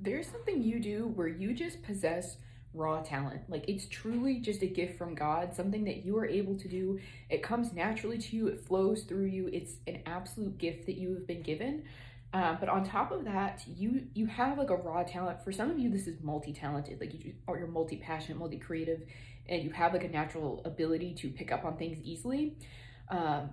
there's something you do where you just possess raw talent. Like it's truly just a gift from God, something that you are able to do. It comes naturally to you, it flows through you. It's an absolute gift that you have been given. But on top of that, you have like a raw talent. For some of you, this is multi-talented, like or you're multi-passionate, multi-creative, and you have like a natural ability to pick up on things easily. Um,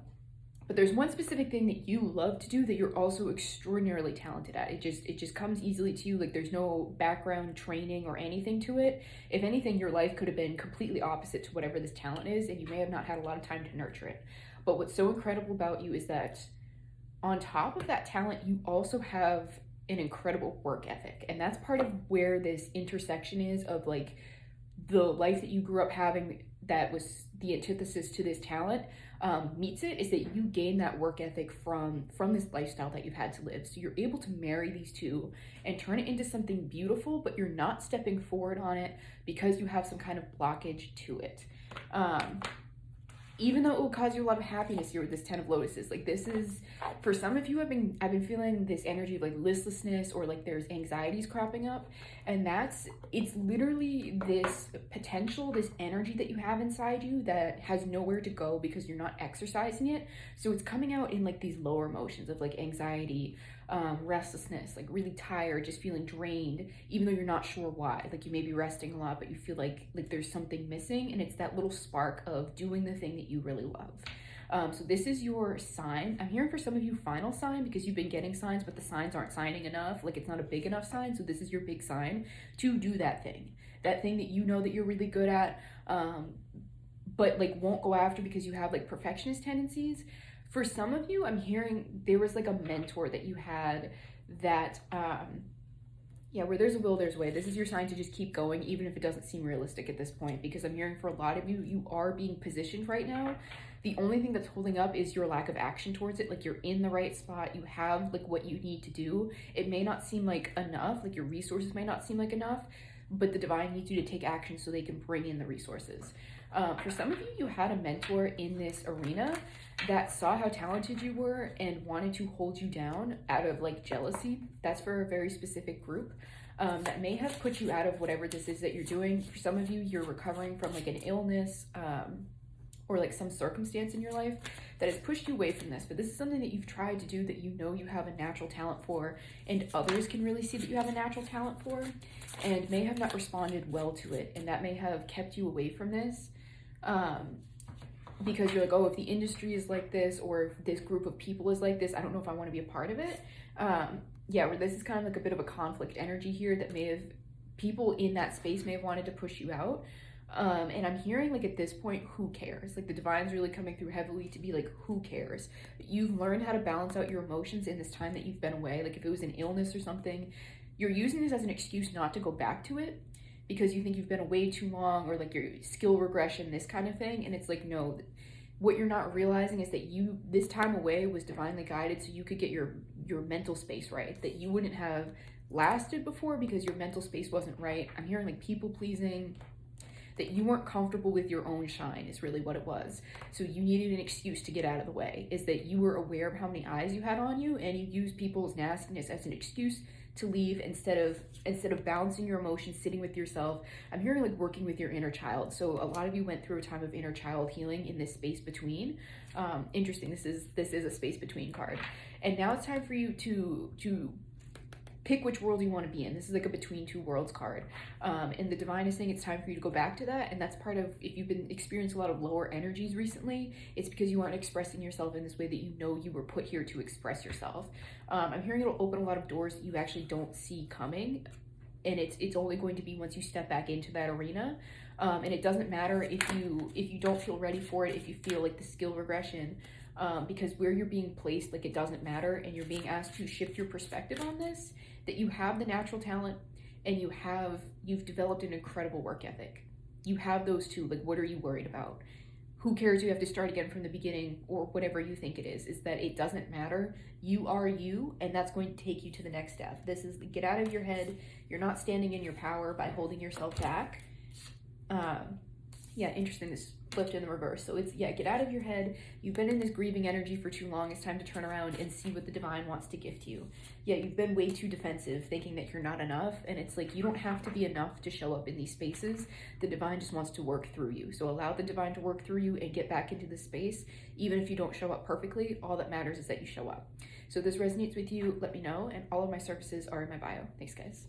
but there's one specific thing that you love to do that you're also extraordinarily talented at. It just comes easily to you. Like there's no background training or anything to it. If anything, your life could have been completely opposite to whatever this talent is, and you may have not had a lot of time to nurture it. But what's so incredible about you is that on top of that talent, you also have an incredible work ethic. And that's part of where this intersection is of like the life that you grew up having that was the antithesis to this talent meets it, is that you gain that work ethic from this lifestyle that you've had to live. So you're able to marry these two and turn it into something beautiful, but you're not stepping forward on it because you have some kind of blockage to it. Even though it will cause you a lot of happiness here with this 10 of lotuses, like this is, for some of you, I've been feeling this energy of like listlessness, or like there's anxieties cropping up, and it's literally this potential, this energy that you have inside you that has nowhere to go because you're not exercising it. So it's coming out in like these lower emotions of like anxiety, restlessness, like really tired, just feeling drained, even though you're not sure why. Like you may be resting a lot, but you feel like there's something missing, and it's that little spark of doing the thing that you really love. So this is your sign. I'm hearing for some of you final sign, because you've been getting signs, but the signs aren't signing enough. Like it's not a big enough sign. So this is your big sign to do that thing that you know that you're really good at, but like won't go after because you have like perfectionist tendencies. For some of you, I'm hearing there was like a mentor that you had that, yeah, where there's a will, there's a way. This is your sign to just keep going, even if it doesn't seem realistic at this point, because I'm hearing for a lot of you, you are being positioned right now. The only thing that's holding up is your lack of action towards it. Like you're in the right spot. You have like what you need to do. It may not seem like enough, like your resources may not seem like enough, but the divine needs you to take action so they can bring in the resources. For some of you, you had a mentor in this arena that saw how talented you were and wanted to hold you down out of like jealousy. That's for a very specific group. That may have put you out of whatever this is that you're doing. For some of you, you're recovering from like an illness, or like some circumstance in your life that has pushed you away from this. But this is something that you've tried to do, that you know you have a natural talent for, and others can really see that you have a natural talent for, and may have not responded well to it. And that may have kept you away from this. Because you're like, oh, if the industry is like this, or if this group of people is like this, I don't know if I want to be a part of it. Yeah, where this is kind of like a bit of a conflict energy here that may have, people in that space may have wanted to push you out. And I'm hearing like at this point, who cares? Like the divine's really coming through heavily to be like, who cares? You've learned how to balance out your emotions in this time that you've been away. Like if it was an illness or something, you're using this as an excuse not to go back to it, because you think you've been away too long, or like your skill regression, this kind of thing. And it's like, no, what you're not realizing is that this time away was divinely guided so you could get your mental space right, that you wouldn't have lasted before because your mental space wasn't right. I'm hearing like people pleasing, that you weren't comfortable with your own shine is really what it was. So you needed an excuse to get out of the way, is that you were aware of how many eyes you had on you, and you used people's nastiness as an excuse to leave instead of balancing your emotions, sitting with yourself. I'm hearing like working with your inner child. So a lot of you went through a time of inner child healing in this space between. Interesting. This is a space between card, and now it's time for you to pick which world you want to be in. This is like a between two worlds card. And the divine is saying it's time for you to go back to that. And that's part of, if you've been experiencing a lot of lower energies recently, it's because you aren't expressing yourself in this way that you know you were put here to express yourself. I'm hearing it'll open a lot of doors that you actually don't see coming. And it's only going to be once you step back into that arena. And it doesn't matter if you don't feel ready for it, if you feel like the skill regression, because where you're being placed, like it doesn't matter, and you're being asked to shift your perspective on this, that you have the natural talent, and you've developed an incredible work ethic. You have those two. Like, what are you worried about? Who cares? You have to start again from the beginning, or whatever you think it is that it doesn't matter. You are you, and that's going to take you to the next step. This is get out of your head. You're not standing in your power by holding yourself back. Yeah, interesting. This flipped in the reverse. So it's, yeah, get out of your head. You've been in this grieving energy for too long. It's time to turn around and see what the divine wants to gift you. Yeah, you've been way too defensive, thinking that you're not enough. And it's like, you don't have to be enough to show up in these spaces. The divine just wants to work through you. So allow the divine to work through you and get back into the space. Even if you don't show up perfectly, all that matters is that you show up. So if this resonates with you, let me know. And all of my services are in my bio. Thanks, guys.